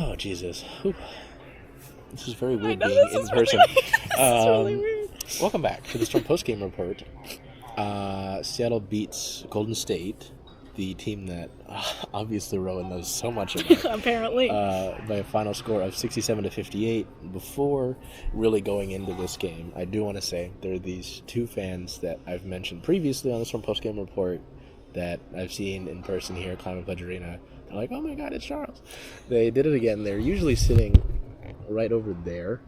Oh, Jesus. Whew. This is very weird know, being this in is person. Really this is really weird. Welcome back to the Storm Postgame Report. Seattle beats Golden State, the team that obviously Rowan knows so much about. Apparently. By a final score of 67-58. Before really going into this game, I do want to say there are these two fans that I've mentioned previously on the Storm Postgame Report that I've seen in person here at Climate Pledge Arena. They're like, oh my God, it's Charles. They did it again. They're usually sitting right over there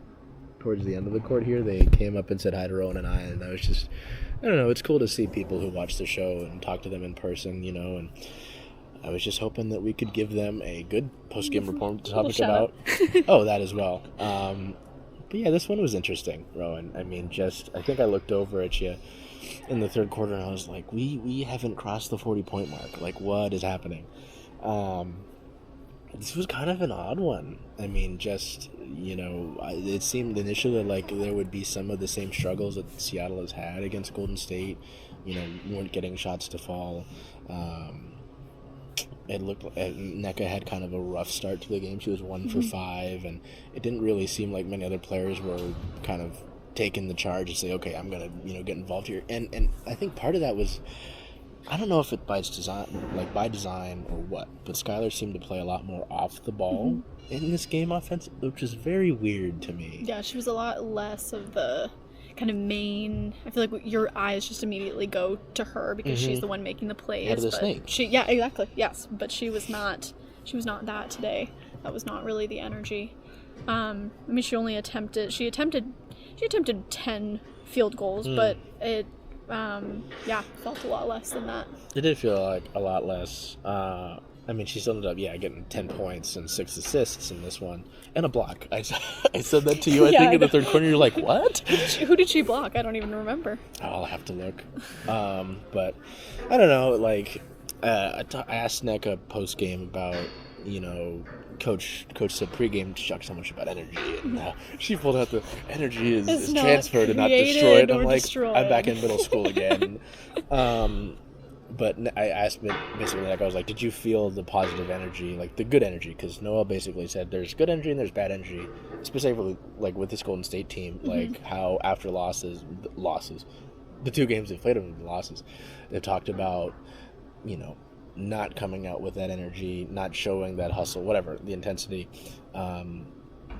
towards the end of the court here. They came up and said hi to Rowan and I was just, I don't know, it's cool to see people who watch the show and talk to them in person, you know, and I was just hoping that we could give them a good post-game report to talk about. Oh, that as well. But yeah, this one was interesting, Rowan. I mean, I think I looked over at you in the third quarter and I was like, we haven't crossed the 40-point mark. Like, what is happening? This was kind of an odd one. I mean, just, you know, it seemed initially like there would be some of the same struggles that Seattle has had against Golden State. You know, weren't getting shots to fall. It looked like Nneka had kind of a rough start to the game. She was 1 for 5, and it didn't really seem like many other players were kind of taking the charge and say, okay, I'm going to, you know, get involved here. And I think part of that was, I don't know if it by design or what, but Skylar seemed to play a lot more off the ball in this game offense, which is very weird to me. Yeah, she was a lot less of the kind of main. I feel like your eyes just immediately go to her because she's the one making the plays. Head of the snake. Yeah, exactly. Yes, but she was not that today. That was not really the energy. I mean, she attempted 10 field goals, but it felt a lot less than that. It did feel like a lot less. I mean, she still ended up, getting 10 points and 6 assists in this one. And a block. I said that to you, I think, in the third quarter. You're like, what? Who did she block? I don't even remember. I'll have to look. But, I don't know, like, I asked Nneka post-game about, you know, Coach said pregame she talked so much about energy, and she pulled out the energy is transferred and not destroyed. I'm like, I'm back in middle school again. But I asked basically, like, I was like, did you feel the positive energy, like the good energy? Because Noel basically said there's good energy and there's bad energy, specifically like with this Golden State team, like how after losses, the 2 games they played them the losses, they've talked about, you know, not coming out with that energy, not showing that hustle, whatever, the intensity.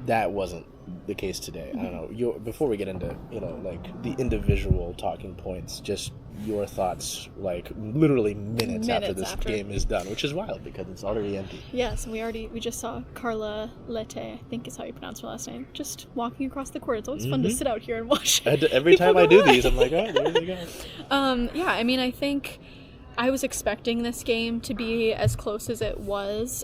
That wasn't the case today. I don't know. Before we get into, you know, like the individual talking points, just your thoughts, like literally minutes after this game is done, which is wild because it's already empty. Yeah, so we just saw Carla Lete, I think is how you pronounce her last name, just walking across the court. It's always fun to sit out here and watch. Every time I do these, I'm like, oh, there we go. Yeah, I mean, I think I was expecting this game to be as close as it was.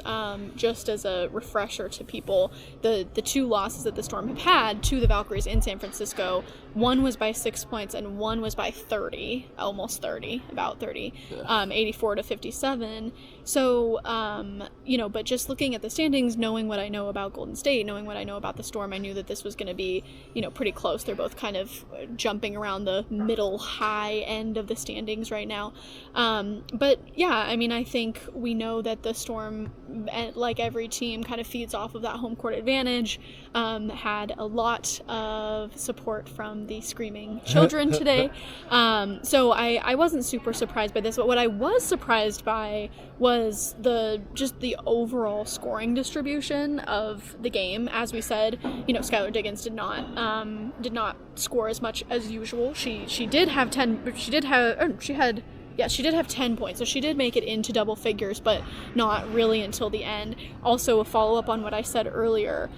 Just as a refresher to people, the 2 losses that the Storm have had to the Valkyries in San Francisco, one was by 6 points and one was by 30, almost 30, about 30, 84-57. So, you know, but just looking at the standings, knowing what I know about Golden State, knowing what I know about the Storm, I knew that this was going to be, you know, pretty close. They're both kind of jumping around the middle high end of the standings right now. But yeah, I mean, I think we know that the Storm, like every team, kind of feeds off of that home court advantage. Had a lot of support from the screaming children today. So I wasn't super surprised by this, but what I was surprised by was the overall scoring distribution of the game. As we said, you know, Skylar Diggins did not score as much as usual. She did have 10, she did have 10 points, so she did make it into double figures, but not really until the end. Also, a follow-up on what I said earlier,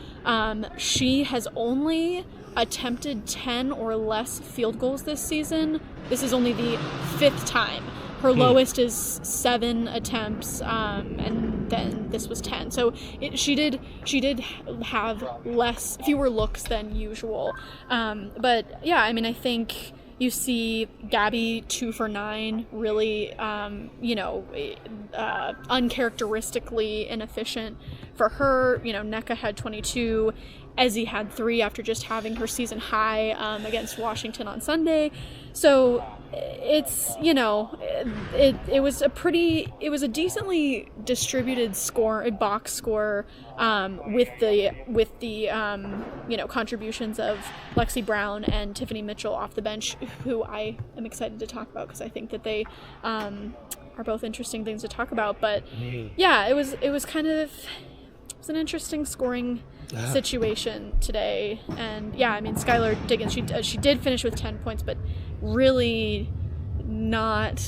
she has only attempted 10 or less field goals this season. This is only the 5th time. Her lowest is 7 attempts, and then this was 10. So she did have fewer looks than usual. But yeah, I mean, I think you see Gabby 2 for 9, really, uncharacteristically inefficient for her. You know, Nneka had 22. Ezzy had 3 after just having her season high against Washington on Sunday. So it's, you know, it was a decently distributed box score, with the you know, contributions of Lexi Brown and Tiffany Mitchell off the bench, who I am excited to talk about because I think that they are both interesting things to talk about. But yeah, it was an interesting scoring situation today. And yeah, I mean, Skylar Diggins, she did finish with 10 points, but really not,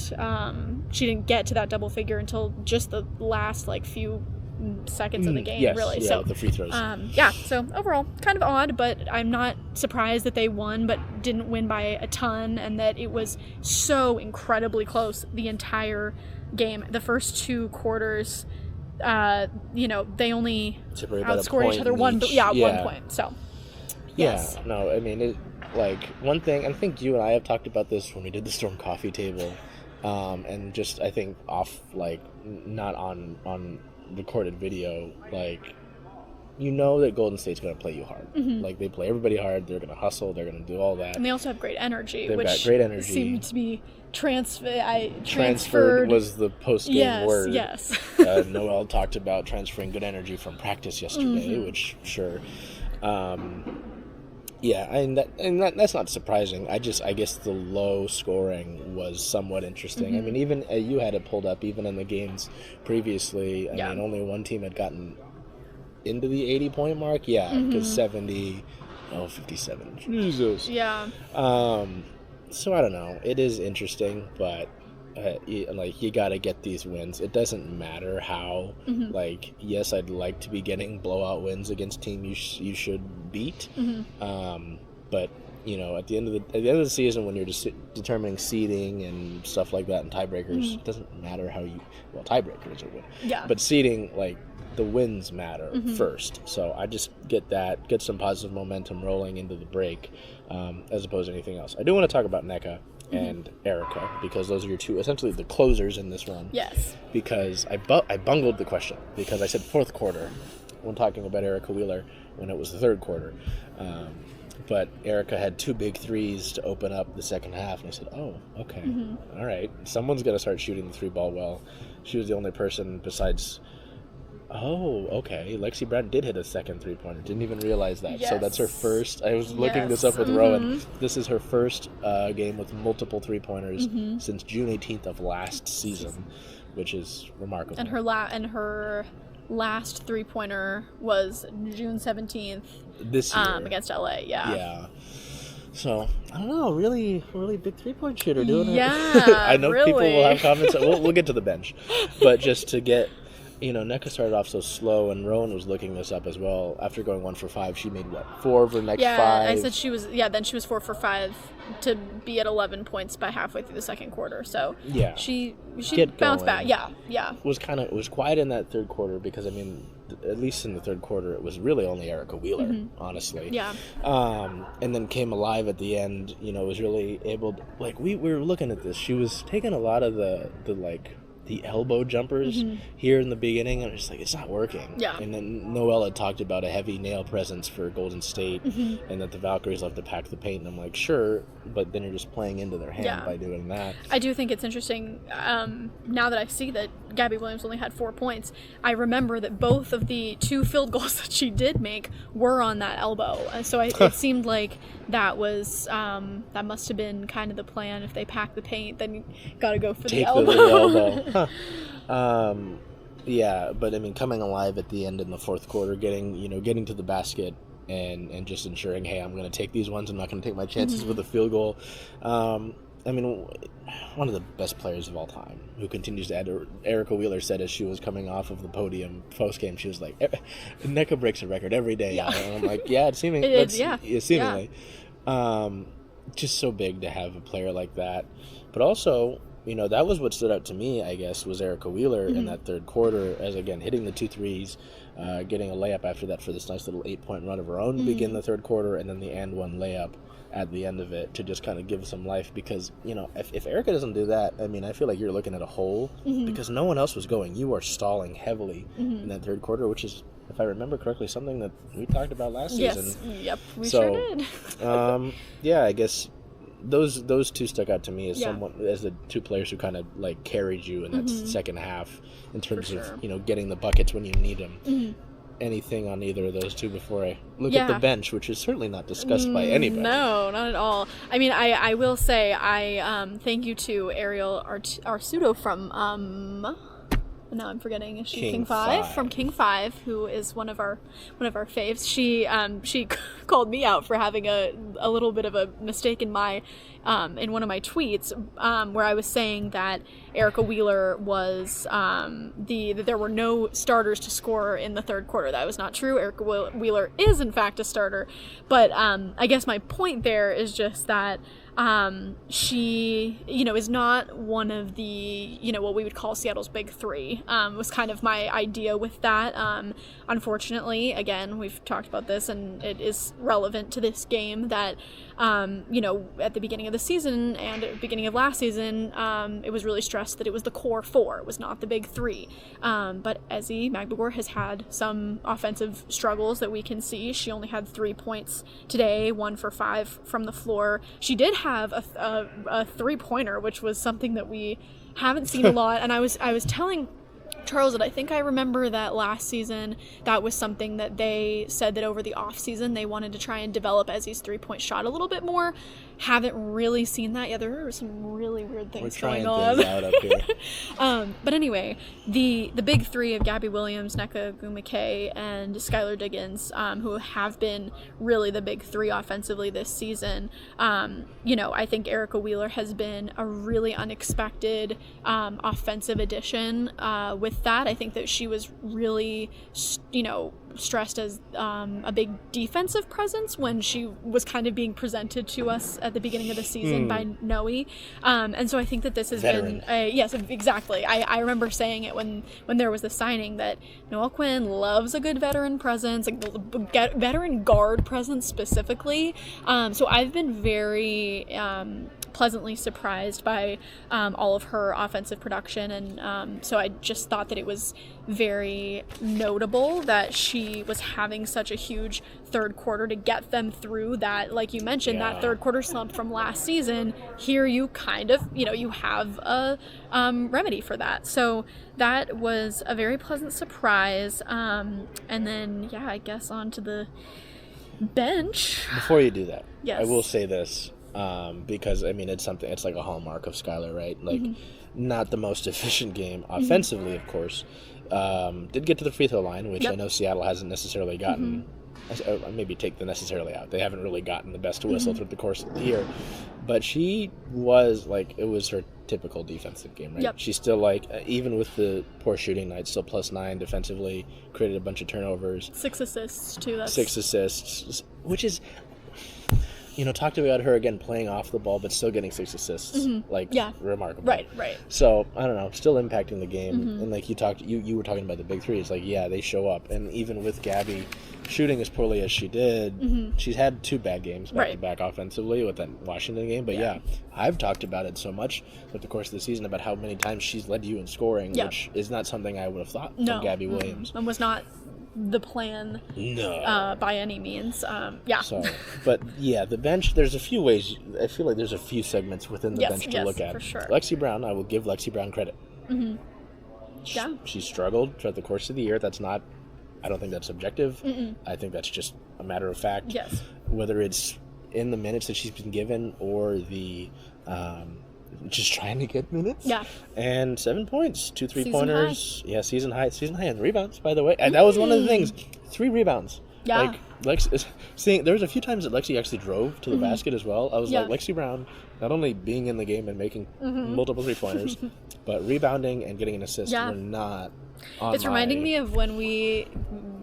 she didn't get to that double figure until just the last like few seconds of the game. Yes, really. Yeah, So with the free throws. So overall kind of odd, but I'm not surprised that they won but didn't win by a ton, and that it was so incredibly close the entire game. The first two quarters, you know, they only outscored each other 1 point. So yes. Yeah, no, I mean, like, one thing, I think you and I have talked about this when we did the Storm coffee table, and just, I think, off, like, not on recorded video, like, you know that Golden State's going to play you hard. Like, they play everybody hard, they're going to hustle, they're going to do all that. And they also have great energy, They've got great energy. Seemed to be transferred was the post-game word. Yes. Noel talked about transferring good energy from practice yesterday, which, sure. Yeah, and that's not surprising. I guess the low scoring was somewhat interesting. I mean, even you had it pulled up, even in the games previously. I mean, only one team had gotten into the 80-point mark. Yeah, because 57. Jesus. Yeah. So I don't know. It is interesting, but you got to get these wins. It doesn't matter how. Like, yes, I'd like to be getting blowout wins against teams you should beat. But you know, at the end of the season, when you're just determining seeding and stuff like that and tiebreakers, it doesn't matter how tiebreakers are win. Yeah. But seeding, like, the wins matter first. So I just get some positive momentum rolling into the break, as opposed to anything else. I do want to talk about Nneka and Erica, because those are your two, essentially the closers in this run. Yes. Because I bungled the question, because I said fourth quarter when talking about Erica Wheeler when it was the third quarter. But Erica had two big threes to open up the second half, and I said, oh, okay. All right. Someone's got to start shooting the three ball well. She was the only person besides... Oh, okay. Lexi Brown did hit a second three-pointer. Didn't even realize that. Yes. So that's her first. I was looking this up with Rowan. This is her first game with multiple three-pointers since June 18th of last season, which is remarkable. And her last three-pointer was June 17th this year against LA. Yeah. So, I don't know, really big three-point shooter doing it. Yeah, I know really. people will have comments. We'll get to the bench. But just to get... You know, Nneka started off so slow, and Rowan was looking this up as well. After going 1 for 5, she made, 4 of her next 5? Yeah, I said she was, then she was 4 for 5 to be at 11 points by halfway through the second quarter. So, yeah, she bounced back. Yeah. It was quiet in that third quarter because, I mean, at least in the third quarter, it was really only Erica Wheeler, honestly. Yeah. And then came alive at the end, was really able to, we were looking at this. She was taking a lot of the elbow jumpers here in the beginning, and it's like, it's not working. Yeah. And then Noel had talked about a heavy nail presence for Golden State, and that the Valkyries love to pack the paint, and I'm like, sure, but then you're just playing into their hand by doing that. I do think it's interesting, now that I see that Gabby Williams only had 4 points, I remember that both of the 2 field goals that she did make were on that elbow, and so it seemed like that was, that must have been kind of the plan. If they pack the paint, then you gotta go for the elbow. Yeah, but I mean, coming alive at the end in the fourth quarter, getting to the basket and just ensuring, hey, I'm going to take these ones. I'm not going to take my chances with a field goal. I mean, one of the best players of all time, who continues to add. Erica Wheeler said as she was coming off of the podium post-game, she was like, Nneka breaks a record every day. Yeah. And I'm like, yeah, seemingly. Just so big to have a player like that. But also, that was what stood out to me, I guess, was Erica Wheeler in that third quarter, as, again, hitting the 2 threes, getting a layup after that for this nice little 8-point run of her own to begin the third quarter, and then the and one layup at the end of it to just kind of give some life. Because, if Erica doesn't do that, I mean, I feel like you're looking at a hole because no one else was going. You are stalling heavily in that third quarter, which is, if I remember correctly, something that we talked about last season. Yes, yep, we sure did. Yeah, I guess those two stuck out to me as Yeah. as the two players who kind of like carried you in that second half in terms sure. of getting the buckets when you need them. Anything on either of those two before I look at the bench, which is certainly not discussed by anybody. No, not at all. I mean, I will say thank you to Ariel Arsudo from now I'm forgetting. Is she King 5? From King 5, who is one of our faves. She called me out for having a little bit of a mistake in my in one of my tweets where I was saying that Erica Wheeler was that there were no starters to score in the third quarter. That was not true. Erica Wheeler is in fact a starter, but I guess my point there is just that she, is not one of the, what we would call Seattle's big three, was kind of my idea with that. Unfortunately, again, we've talked about this and it is relevant to this game that, at the beginning of the season and at the beginning of last season, it was really stressed that it was the core four. It was not the big three. But Ezi Magbegor has had some offensive struggles that we can see. She only had 3 points today, 1 for 5 from the floor. She did have a 3-pointer, which was something that we haven't seen a lot. And I was telling Charles that I think I remember that last season that was something that they said that over the off season they wanted to try and develop Ezi's 3-point shot a little bit more. Haven't really seen that yet. There are some really weird things going on. We're trying things out up here. But anyway, the big three of Gabby Williams, Nneka, Ogwumike, and Skylar Diggins, who have been really the big three offensively this season. I think Erica Wheeler has been a really unexpected offensive addition. With that, I think that she was really, stressed as a big defensive presence when she was kind of being presented to us at the beginning of the season by Noe. And so I think that this has been yes, exactly. I remember saying it when there was the signing that Noelle Quinn loves a good veteran presence, like veteran guard presence specifically. So I've been very pleasantly surprised by all of her offensive production, and so I just thought that it was very notable that she was having such a huge third quarter to get them through that, like you mentioned, that third quarter slump from last season. Here you kind of, you have a remedy for that. So that was a very pleasant surprise. And then, I guess on to the bench. Before you do that, yes. I will say this. Because it's like a hallmark of Skylar, right? Like, not the most efficient game offensively, of course. Did get to the free throw line, which I know Seattle hasn't necessarily gotten. Maybe take the necessarily out. They haven't really gotten the best whistle through the course of the year. But she was it was her typical defensive game, right? Yep. She's still even with the poor shooting night, still +9 defensively. Created a bunch of turnovers. 6 assists too. 6 assists, which is. Talked about her again playing off the ball, but still getting 6 assists. Remarkable. Right. So, I don't know, still impacting the game. And you were talking about the big three. It's they show up. And even with Gabby shooting as poorly as she did, she's had 2 bad games back-to-back offensively with that Washington game. But I've talked about it so much throughout the course of the season about how many times she's led you in scoring, which is not something I would have thought from Gabby Williams. And was not the plan by any means. So, but the bench, there's a few ways. I feel like there's a few segments within the bench to look at. For sure. Lexi Brown, I will give Lexi Brown credit. She struggled throughout the course of the year. I don't think that's subjective. I think that's just a matter of fact. Yes. Whether it's in the minutes that she's been given or the just trying to get minutes. Yeah. And 7 points, 2 3-pointers. High. Season high and rebounds, by the way. And that was one of the things. 3 rebounds. Yeah. There was a few times that Lexi actually drove to the basket as well. I was Lexi Brown, not only being in the game and making multiple 3-pointers, but rebounding and getting an assist were not on It's reminding me of when we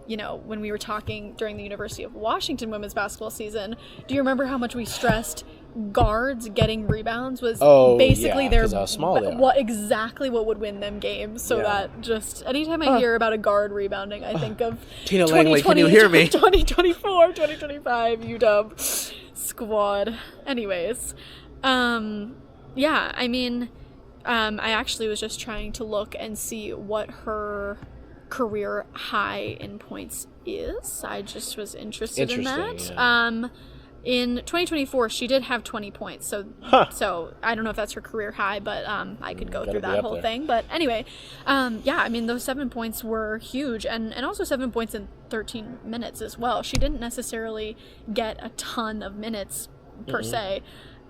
were talking during the University of Washington women's basketball season. Do you remember how much we stressed guards getting rebounds was basically their how small they are. what would win them games. So that just anytime I hear about a guard rebounding, I think of Tina Langley. Can you hear me? 2024, 2025 UW squad. Anyways, I actually was just trying to look and see what her career high in points is. I just was interested in that. Yeah. In 2024, she did have 20 points, so I don't know if that's her career high, but I could go through that whole thing. But anyway, I mean, those 7 points were huge, and also 7 points in 13 minutes as well. She didn't necessarily get a ton of minutes per se.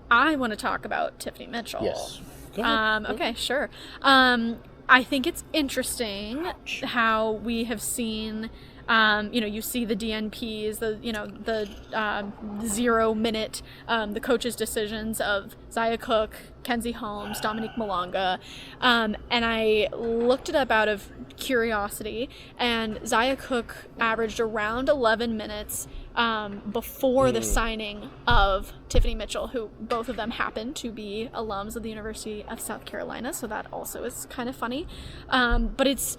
I want to talk about Tiffany Mitchell. Yes. Go ahead. Okay, sure. I think it's interesting how we have seen... you see the DNPs, the 0 minute, the coaches' decisions of Zia Cook, Kenzie Holmes, Dominique Malonga. And I looked it up out of curiosity, and Zia Cook averaged around 11 minutes before the signing of Tiffany Mitchell, who both of them happen to be alums of the University of South Carolina, so that also is kind of funny. But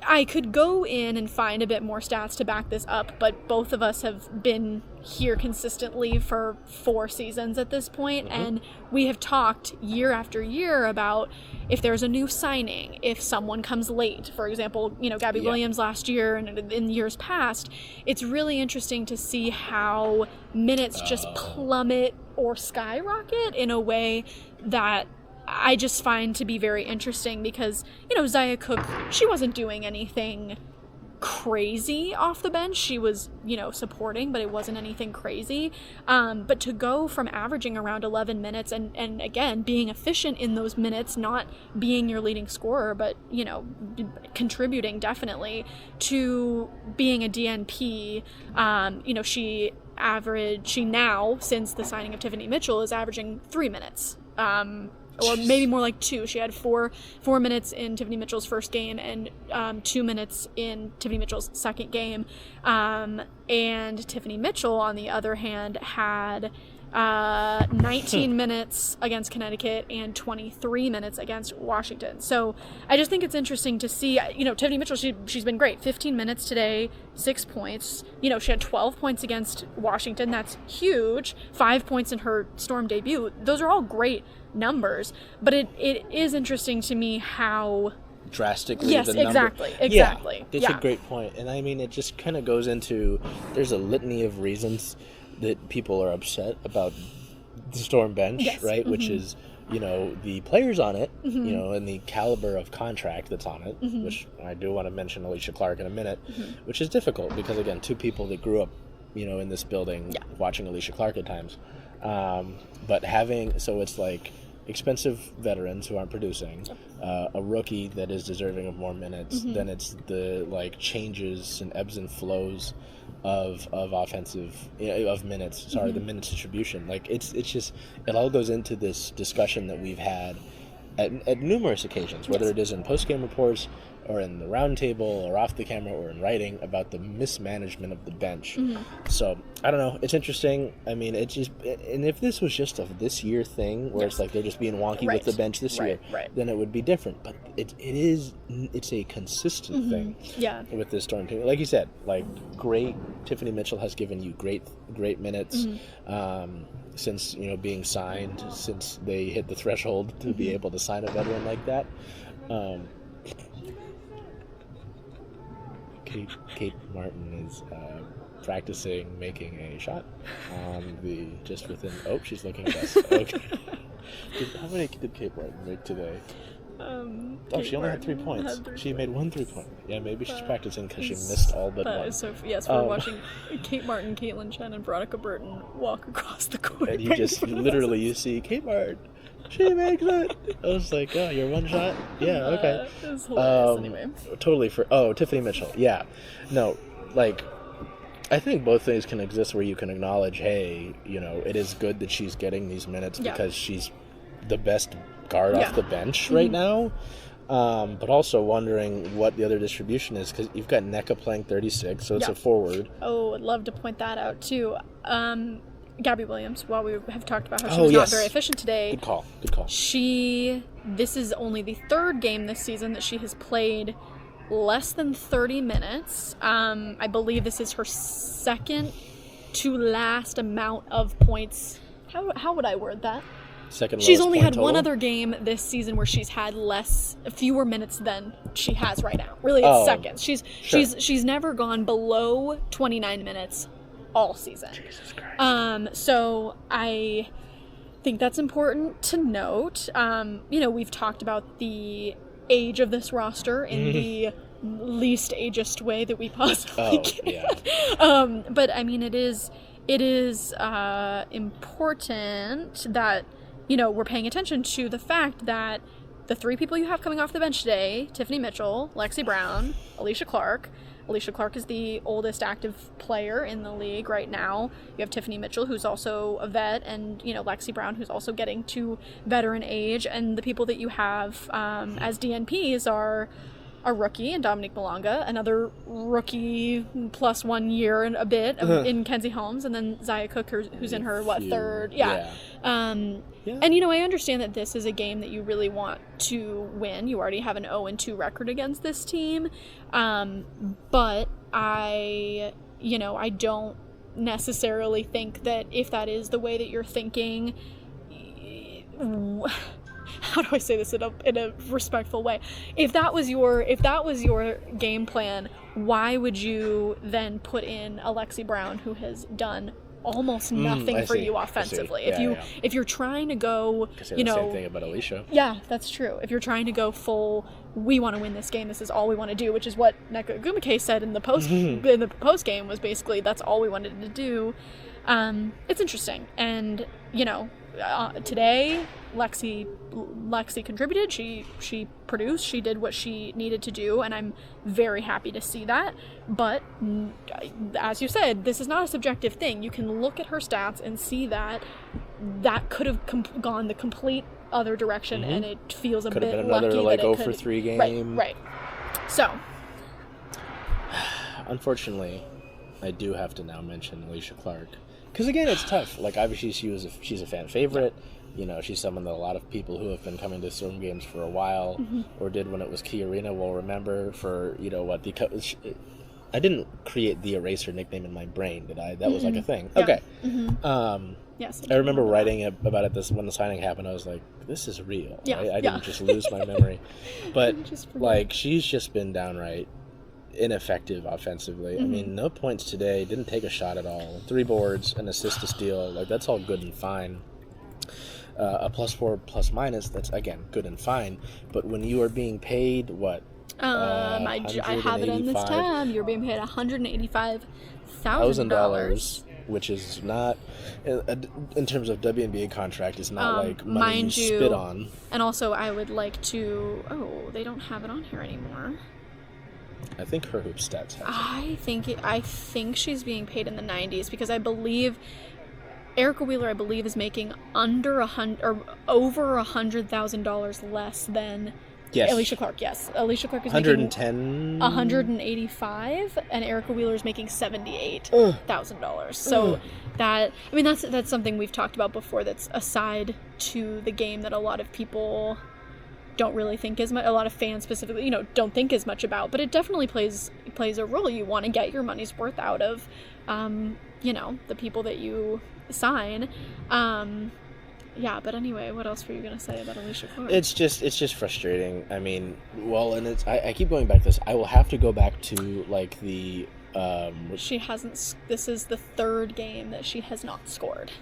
I could go in and find a bit more stats to back this up, but both of us have been here consistently for 4 seasons at this point, and we have talked year after year about if there's a new signing, if someone comes late. For example, Gabby Williams last year and in years past. It's really interesting to see how minutes just plummet or skyrocket in a way that I just find to be very interesting because, Zia Cook, she wasn't doing anything crazy off the bench. She was, supporting, but it wasn't anything crazy. But to go from averaging around 11 minutes and again, being efficient in those minutes, not being your leading scorer, but, contributing definitely to being a DNP, she now, since the signing of Tiffany Mitchell, is averaging 3 minutes. Or maybe more like 2. She had 4 minutes in Tiffany Mitchell's first game and 2 minutes in Tiffany Mitchell's second game. And Tiffany Mitchell, on the other hand, had 19 minutes against Connecticut and 23 minutes against Washington. So I just think it's interesting to see, Tiffany Mitchell, she's been great. 15 minutes today, 6 points. She had 12 points against Washington. That's huge. 5 points in her Storm debut. Those are all great numbers, but it is interesting to me how drastically yes the number. exactly That's a great point. And I mean, it just kind of goes into, there's a litany of reasons that people are upset about the Storm bench, right? Which is the players on it, and the caliber of contract that's on it, which I do want to mention Alicia Clark in a minute, which is difficult because, again, 2 people that grew up in this building watching Alicia Clark at times, but so it's like expensive veterans who aren't producing, a rookie that is deserving of more minutes, then it's the changes and ebbs and flows of offensive of minutes. The minutes distribution. It's just, it all goes into this discussion that we've had at numerous occasions, whether it is in postgame reports or in the roundtable or off the camera or in writing, about the mismanagement of the bench. So I don't know, it's interesting. I mean, it's just, and if this was just a this year thing where it's like they're just being wonky with the bench this year, then it would be different. But it's a consistent thing with this Storm team. Like you said, great. Tiffany Mitchell has given you great minutes since being signed, since they hit the threshold to be able to sign a veteran like that. Kate Martin is practicing making a shot on just within. Oh, she's looking at us. Okay. How many did Kate Martin make today? She only had 3 points. She made 1 3-pointer. Yeah, maybe she's practicing because she missed all but one. So yes, we're watching Kate Martin, Caitlin Chen, and Veronica Burton walk across the court. And you see Kate Martin. She makes it. I was like, oh, you're one shot? Yeah, okay. It was hilarious anyway. Totally Tiffany Mitchell. Yeah. No, I think both things can exist where you can acknowledge, hey, it is good that she's getting these minutes because she's the best guard off the bench right now. But also wondering what the other distribution is, because you've got Nneka playing 36, so it's a forward. Oh, I'd love to point that out too. Gabby Williams, while we have talked about how she was not very efficient today. Good call. This is only the 3rd game this season that she has played less than 30 minutes. I believe this is her second to last amount of points. How would I word that? She's only had one other game this season where she's had fewer minutes than she has right now. Really, it's seconds. She's never gone below 29 minutes all season. Jesus Christ. So I think that's important to note. We've talked about the age of this roster in the least ageist way that we possibly can. Yeah. But I mean, it is important that, we're paying attention to the fact that the three people you have coming off the bench today, Tiffany Mitchell, Lexi Brown, Alicia Clark. Alicia Clark is the oldest active player in the league right now. You have Tiffany Mitchell, who's also a vet, and, Lexi Brown, who's also getting to veteran age. And the people that you have as DNPs are a rookie in Dominique Malonga, another rookie plus 1 year and a bit in Kenzie Holmes, and then Zaya Cook, who's in her, third? Yeah. And, I understand that this is a game that you really want to win. You already have an 0-2 record against this team. But I don't necessarily think that if that is the way that you're thinking, how do I say this in a respectful way? If that was your game plan, why would you then put in Alexi Brown, who has done almost nothing for you offensively? If you're trying to go, the same thing about Alicia. Yeah, that's true. If you're trying to go full, we want to win this game, this is all we want to do, which is what Nneka Ogwumike said in the post game, was basically that's all we wanted to do. It's interesting, and today Lexi contributed. She produced. She did what she needed to do, and I'm very happy to see that. But as you said, this is not a subjective thing. You can look at her stats and see that could have gone the complete other direction, and it feels could bit have been another lucky that 0-for-3 game. Right. So, unfortunately, I do have to now mention Alicia Clark. Because, again, it's tough. Like, obviously, she's a fan favorite. She's someone that a lot of people who have been coming to Storm games for a while, or did when it was Key Arena, will remember for, I didn't create the Eraser nickname in my brain, did I? That was like a thing. Yeah. Okay. Yes. I remember writing about it when the signing happened. I was like, this is real. Yeah. I didn't just lose my memory. But, she's just been downright ineffective offensively. I mean, no points today, didn't take a shot at all. 3 boards, an assist to steal, that's all good and fine. A +4 +- that's, again, good and fine. But when you are being paid, what? I have it on this tab. You're being paid $185,000. Which is not, in terms of WNBA contract, is not like money mind you spit on. And also, I would like to. Oh, they don't have it on here anymore. I think her hoop stats have it. I think she's being paid in the 90s, because I believe Erica Wheeler, is making over $100,000 less than Alicia Clark. Yes, Alicia Clark is 110, 185, and Erica Wheeler is making $78,000. So that's something we've talked about before. That's aside to the game that a lot of people don't really think as much. A lot of fans specifically, don't think as much about. But it definitely plays a role. You want to get your money's worth out of, the people that you sign. But anyway, what else were you going to say about Alicia Clark? It's just frustrating. I mean, and I keep going back to this. I will have to go back to, the... she hasn't... This is the third game that she has not scored.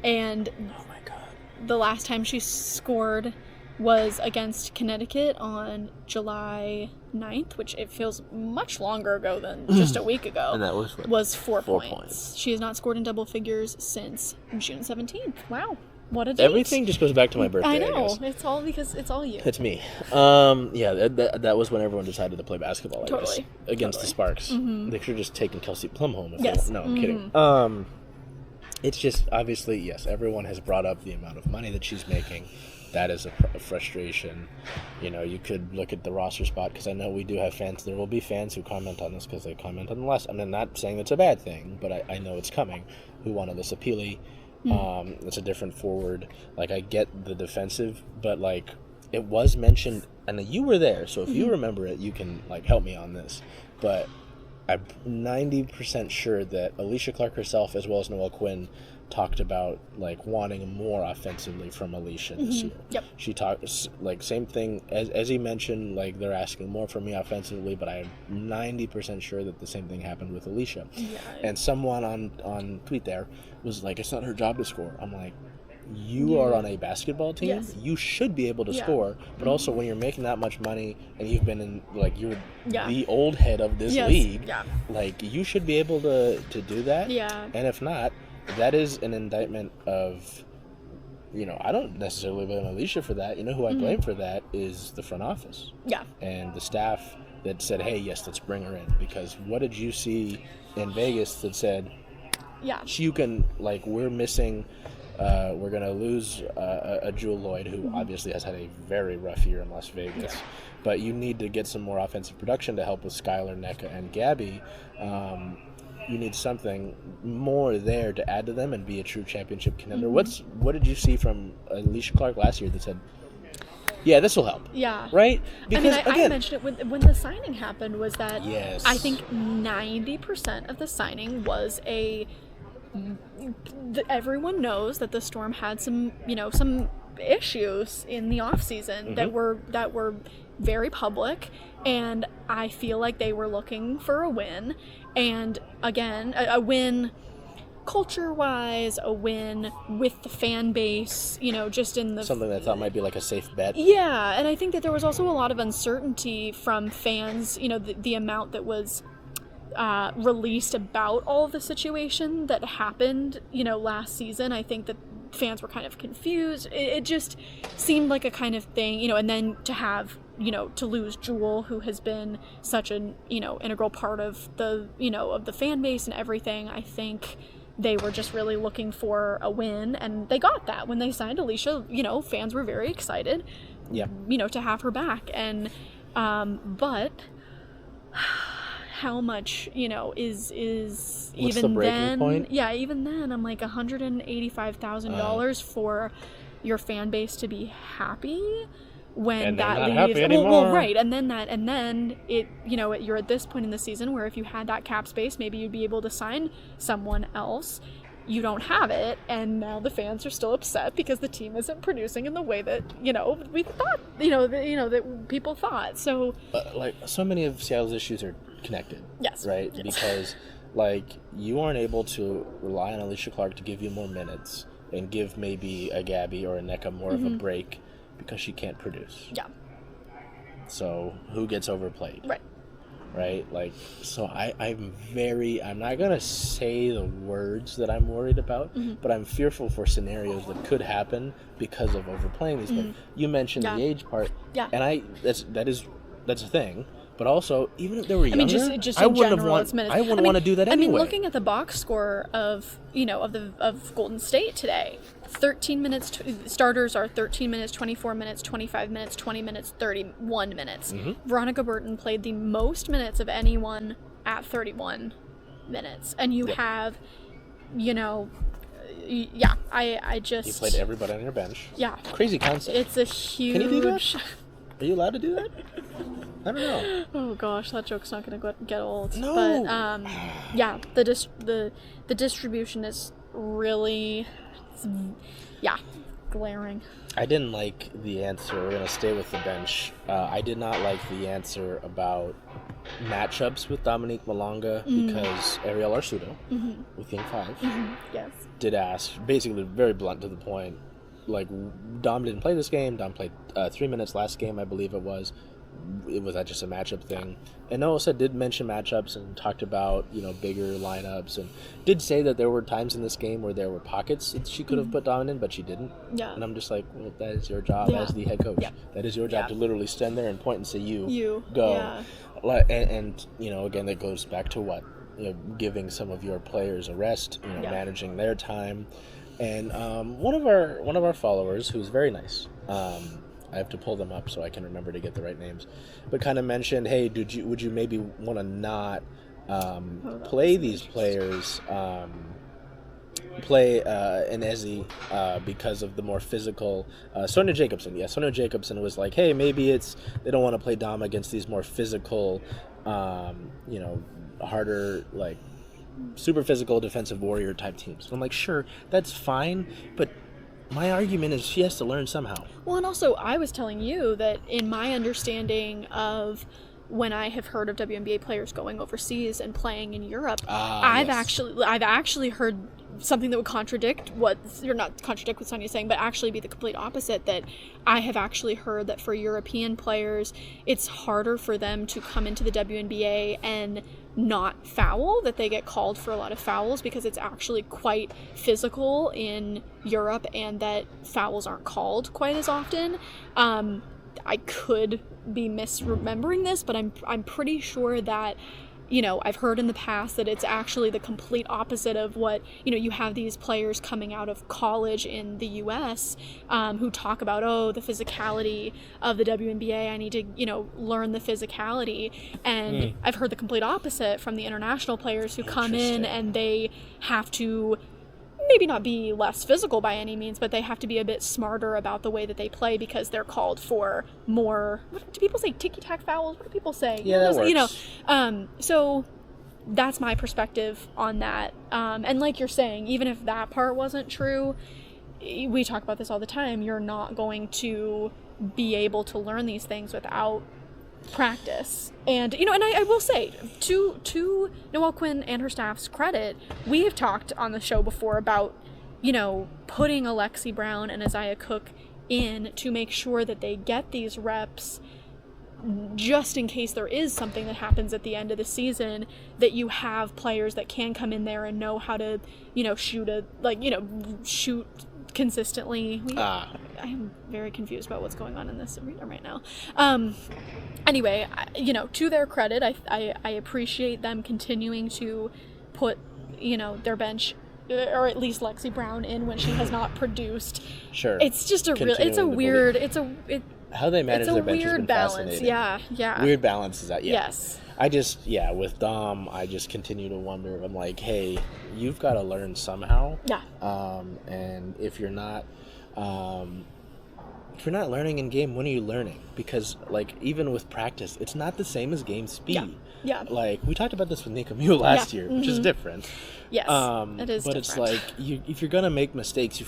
And... Oh, my God. The last time she scored was against Connecticut on July 9th, which it feels much longer ago than just a week ago. And that was 4 points. She has not scored in double figures since June 17th. Wow. What a date. Everything just goes back to my birthday. I know. I it's all because it's all you. It's me. That was when everyone decided to play basketball, I guess, against the Sparks. They should have just taken Kelsey Plum home. No, I'm kidding. It's just, obviously, yes, everyone has brought up the amount of money that she's making. That is a frustration. You could look at the roster spot, because I know we do have fans. There will be fans who comment on this because they comment on the last. I'm not saying that's a bad thing, but I know it's coming. Who wanted this Apili? It's a different forward. I get the defensive, but it was mentioned, and you were there, so if you remember it, you can help me on this. But I'm 90% sure that Alicia Clark herself, as well as Noelle Quinn, talked about like wanting more offensively from Alicia this year. Yep. She talked like same thing as he mentioned, like they're asking more from me offensively, but I'm 90% sure that the same thing happened with Alicia. Yeah. And someone on tweet there was like, it's not her job to score. I'm like, you are on a basketball team. Yes. You should be able to score, but also when you're making that much money and you've been in like you're the old head of this league, like you should be able to do that. Yeah. And if not, that is an indictment of, I don't necessarily blame Alicia for that. You know who I blame for that is the front office. Yeah. And the staff that said, hey, yes, let's bring her in. Because what did you see in Vegas that said, you can, like, we're missing, we're going to lose a Jewel Lloyd, who obviously has had a very rough year in Las Vegas. Yeah. But you need to get some more offensive production to help with Skylar, Nneka, and Gabby. You need something more there to add to them and be a true championship contender. What did you see from Alicia Clark last year that said, yeah, this will help? Yeah. Right? Because, I mentioned it when the signing happened, was that I think 90% of the signing was everyone knows that the Storm had some issues in the offseason that were very public, and I feel like they were looking for a win. And again, a win culture-wise, a win with the fan base, just in the... Something that I thought might be like a safe bet. Yeah, and I think that there was also a lot of uncertainty from fans, the amount that was released about all of the situation that happened, last season. I think that fans were kind of confused. It just seemed like a kind of thing, and then to have... to lose Jewel, who has been such an, integral part of the, of the fan base and everything. I think they were just really looking for a win, and they got that. When they signed Alicia, fans were very excited, to have her back. And, but how much, is What's even the then, point? Yeah, even then, I'm like $185,000 for your fan base to be happy. When that leaves, well, right, and then it, you're at this point in the season where if you had that cap space, maybe you'd be able to sign someone else. You don't have it, and now the fans are still upset because the team isn't producing in the way that we thought, that people thought. So, like so many of Seattle's issues are connected. Yes, right, yes. Because like you aren't able to rely on Alicia Clark to give you more minutes and give maybe a Gabby or a Nneka more of a break. Because she can't produce. Yeah. So who gets overplayed? Right. Right? Like, so I'm not going to say the words that I'm worried about, but I'm fearful for scenarios that could happen because of overplaying these players. You mentioned the age part. Yeah. And that's a thing. But also, even if they were younger, I wouldn't want to do that anyway. I mean, looking at the box score of Golden State today, 13 minutes. Starters are 13 minutes, 24 minutes, 25 minutes, 20 minutes, 31 minutes. Veronica Burton played the most minutes of anyone at 31 minutes, and you have, I just... You played everybody on your bench. Yeah. Crazy concept. It's a huge... Can you do that? Are you allowed to do that? I don't know. Oh gosh, that joke's not going to get old. No. But the distribution is really, glaring. I didn't like the answer. We're going to stay with the bench. I did not like the answer about matchups with Dominique Malonga because Ariel Arsudo with Game 5 yes, did ask, basically very blunt to the point, like Dom didn't play this game. Dom played 3 minutes last game, I believe it was. Was that just a matchup thing? And Noah did mention matchups and talked about, bigger lineups, and did say that there were times in this game where there were pockets that she could have put Dom in, but she didn't. Yeah. And I'm just like, well, that is your job as the head coach. Yeah. That is your job to literally stand there and point and say, you go. Yeah. And again, that goes back to what? Giving some of your players a rest, managing their time. And one of our followers, who's very nice, I have to pull them up so I can remember to get the right names, but kind of mentioned, hey, would you maybe want to not play these players, play an Ezzy because of the more physical Sonia Jacobson. Yeah, Sonia Jacobson was like, hey, maybe they don't want to play Dom against these more physical, harder, like super physical defensive warrior type teams. And I'm like, sure, that's fine, but my argument is she has to learn somehow. Well, and also I was telling you that in my understanding of when I have heard of WNBA players going overseas and playing in Europe, I've actually heard something that would contradict what, or not contradict what Sonia's saying, but actually be the complete opposite, that I have actually heard that for European players, it's harder for them to come into the WNBA and not foul, that they get called for a lot of fouls because it's actually quite physical in Europe and that fouls aren't called quite as often. I could be misremembering this, but I'm pretty sure that, you know, I've heard in the past that it's actually the complete opposite of what, you know, you have these players coming out of college in the U.S. Who talk about, oh, the physicality of the WNBA, I need to, you know, learn the physicality. And I've heard the complete opposite from the international players who come in and they have to maybe not be less physical by any means, but they have to be a bit smarter about the way that they play because they're called for more, what do people say, ticky-tack fouls? What do people say? Yeah, that works. You know, so that's my perspective on that. And like you're saying, even if that part wasn't true, we talk about this all the time, you're not going to be able to learn these things without practice. And, you know, and I will say, to Noelle Quinn and her staff's credit, we have talked on the show before about, you know, putting Alexi Brown and Isaiah Cook in to make sure that they get these reps just in case there is something that happens at the end of the season, that you have players that can come in there and know how to, you know, shoot consistently. I am very confused about what's going on in this arena right now. Anyway, you know, to their credit, I appreciate them continuing to put, you know, their bench, or at least Lexi Brown, in when she has not produced. Sure. It's just how they manage their bench has been balance. fascinating. Yeah. Weird balance is that. Yeah. Yes. With Dom, I just continue to wonder. I'm like, hey, you've got to learn somehow. Yeah. And if you're not learning in game, when are you learning? Because, like, even with practice, it's not the same as game speed. Yeah. Like, we talked about this with Nneka last year, which is different. Yes, it is but different. It's like, if you're going to make mistakes,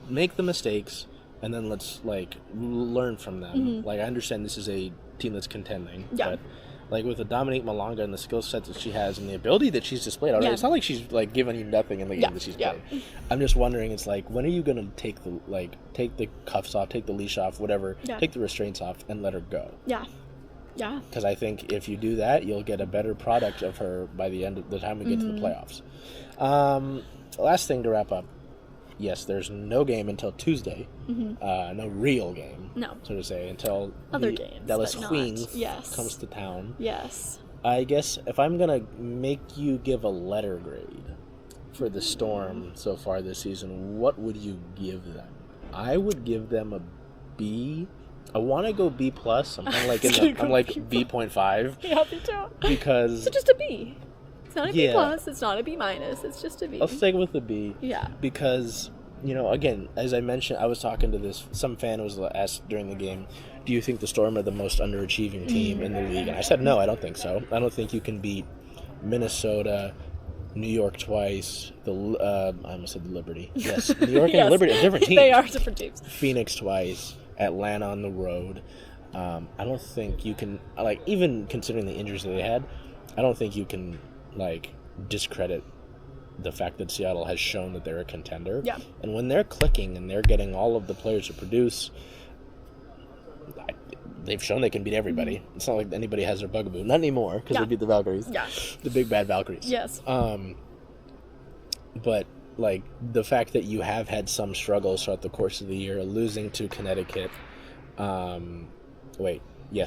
make the mistakes, and then let's, like, learn from them. Like, I understand this is a team that's contending, but, like, with the Dominique Malonga and the skill set that she has and the ability that she's displayed already, it's not like she's, like, giving you nothing in the game that she's played. I'm just wondering, it's like, when are you going to take the cuffs off, take the leash off, whatever, take the restraints off, and let her go? Yeah. Because I think if you do that, you'll get a better product of her by the end of the time we get to the playoffs. Last thing to wrap up. Yes, there's no game until Tuesday. No real game. No. So to say, until other games, Dallas Queens comes to town. Yes. I guess if I'm going to make you give a letter grade for the Storm so far this season, what would you give them? I would give them a B. I want to go B+. I'm kind of like I'm like B.5. Yeah, me too. Because it's just a B. It's not a B+, it's not a B-, it's just a B. I'll stick with the B. Yeah. Because, you know, again, as I mentioned, I was talking to some fan was asked during the game, do you think the Storm are the most underachieving team in the league? And I said, no, I don't think so. I don't think you can beat Minnesota, New York twice, I almost said the Liberty. Yes, New York and Liberty are different teams. They are different teams. Phoenix twice, Atlanta on the road. I don't think you can, like, even considering the injuries that they had, I don't think you can, like, discredit the fact that Seattle has shown that they're a contender. Yeah. And when they're clicking and they're getting all of the players to produce, they've shown they can beat everybody. It's not like anybody has their bugaboo. Not anymore, because they beat the Valkyries. Yeah. The big bad Valkyries. Yes. But, like, the fact that you have had some struggles throughout the course of the year, losing to Connecticut.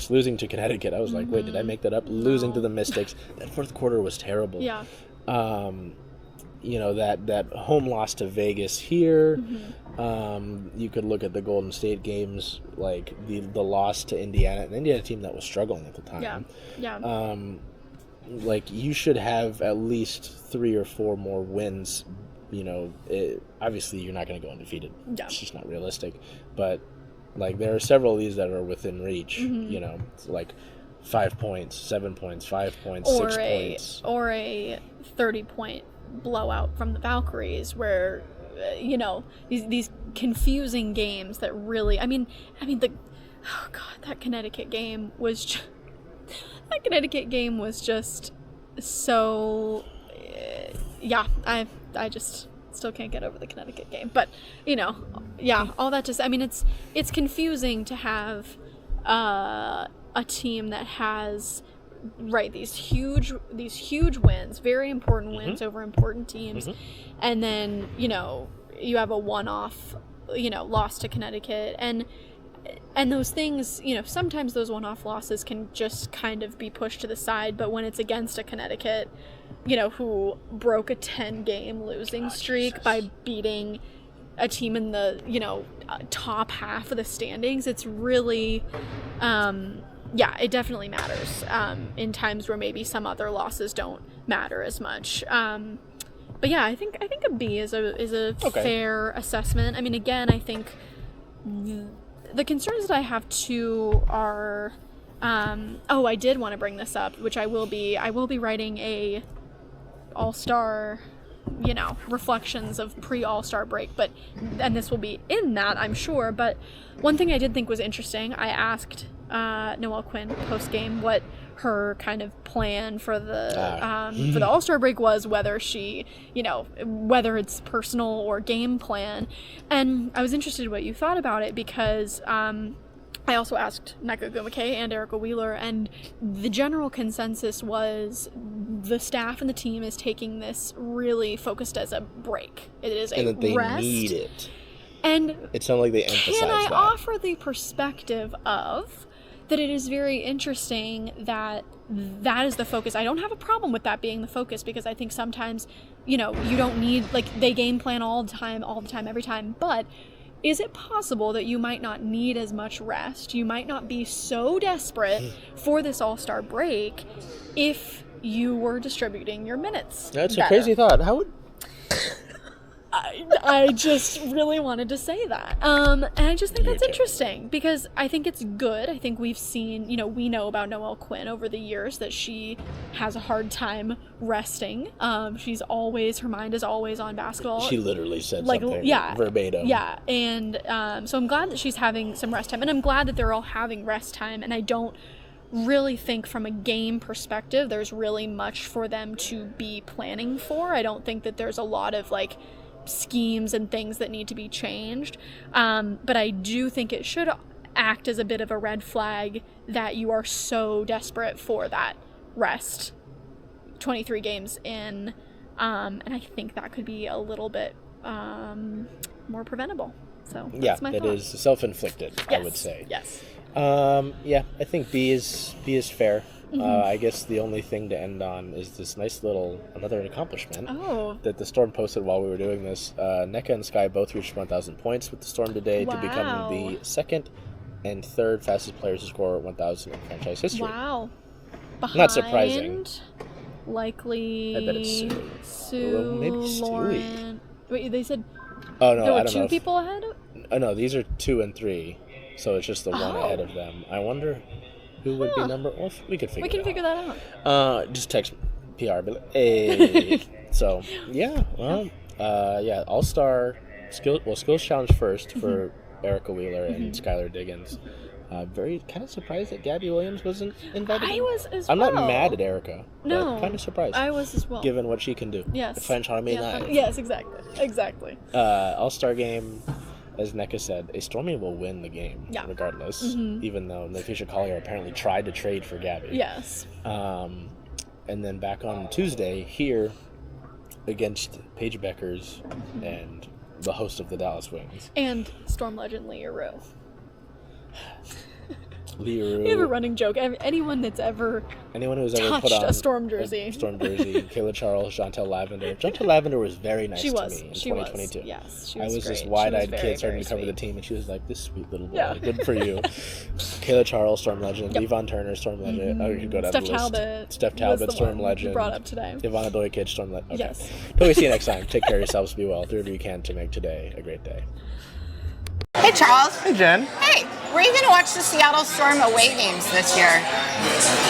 Losing to Connecticut. I was like, wait, did I make that up? Losing to the Mystics. That fourth quarter was terrible. Yeah. You know, that home loss to Vegas here. You could look at the Golden State games, like the loss to Indiana, an Indiana team that was struggling at the time. Yeah. Like, you should have at least 3 or 4 more wins. You know, obviously you're not going to go undefeated. Yeah. It's just not realistic. But, like, there are several of these that are within reach. You know, it's like 5 points, 7 points, 5 points, or 6 points. Or a 30-point blowout from the Valkyries where, these confusing games that really, that Connecticut game was just so, I just still can't get over the Connecticut game. But, all that it's confusing to have a team that has these huge wins, very important wins over important teams, and then you have a one-off loss to Connecticut, and those things, sometimes those one-off losses can just kind of be pushed to the side, but when it's against a Connecticut who broke a 10-game losing streak by beating a team in the top half of the standings, it's really it definitely matters in times where maybe some other losses don't matter as much. But yeah, I think a B is a fair assessment. I mean, again, I think the concerns that I have too are I did want to bring this up, which I will be writing a all-star reflections of pre-all-star break, and this will be in that, I'm sure. But one thing I did think was interesting, I asked Noelle Quinn post-game what her kind of plan for the all-star break was, whether she, whether it's personal or game plan. And I was interested in what you thought about it, because I also asked Nneka Ogwumike and Erica Wheeler, and the general consensus was the staff and the team is taking this really focused as a break. It is a rest. And that they rest. Need it. And it sounded like they emphasized that. Can I offer the perspective of that it is very interesting that is the focus. I don't have a problem with that being the focus, because I think sometimes, you don't need, they game plan all the time, every time. But is it possible that you might not need as much rest? You might not be so desperate for this all-star break if you were distributing your minutes That's better. A crazy thought. How would... I just really wanted to say that. And I just think that's interesting, because I think it's good. I think we've seen, we know about Noelle Quinn over the years that she has a hard time resting. Her mind is always on basketball. She literally said something verbatim. Yeah, and so I'm glad that she's having some rest time, and I'm glad that they're all having rest time, and I don't really think from a game perspective there's really much for them to be planning for. I don't think that there's a lot of, schemes and things that need to be changed, but I do think it should act as a bit of a red flag that you are so desperate for that rest 23 games in, and I think that could be a little bit more preventable. So that's my thought. It is self-inflicted. Yes. I would say. Yes. I think B is fair. I guess the only thing to end on is this nice another accomplishment that the Storm posted while we were doing this. Nneka and Sky both reached 1,000 points with the Storm today to become the second and third fastest players to score 1,000 in franchise history. Wow. Behind, not surprising. Likely. I bet it's Sue. Maybe Lauren. Wait, they said there were two people ahead? Oh, no, these are 2 and 3. So it's just the one ahead of them. I wonder who would be number... Well, we could figure that out. Just text PR. Be like, hey. So, yeah. Well, All-Star skills challenge first for Erica Wheeler and Skylar Diggins. Very kind of surprised that Gabby Williams wasn't invited. I was as I'm well. not mad at Erica. No. But kind of surprised. I was as well. Given what she can do. Yes. The French Army Live. Yes, exactly. All-Star game... As Nneka said, a Stormy will win the game regardless, even though Nafisha Collier apparently tried to trade for Gabby. Yes. And then back on Tuesday, here against Paige Beckers and the host of the Dallas Wings. And Storm legend Leah Rue. We have a running joke. Anyone who's ever put on a Storm jersey. Kayla Charles, Chantel Lavender. Chantel Lavender was very nice to me in 2022. Was. Yes, she was I was great. This wide-eyed kid starting to cover the team, and she was like, this sweet little boy. Yeah. Good for you. Kayla Charles, Storm legend. Yep. Yvonne Turner, Storm legend. Oh, you could go down the list. Steph Talbot, Storm legend. Brought up today. Ivana Dojic, Storm legend. Okay. Yes. Till we see you next time. Take care of yourselves. Be well. Do whatever you can to make today a great day. Hey, Charles. Hey, Jen. Hey. Where are you going to watch the Seattle Storm away games this year?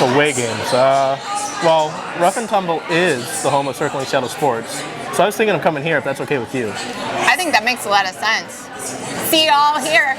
Away games. Well, Rough and Tumble is the home of Circling Seattle Sports, so I was thinking of coming here if that's okay with you. I think that makes a lot of sense. See you all here.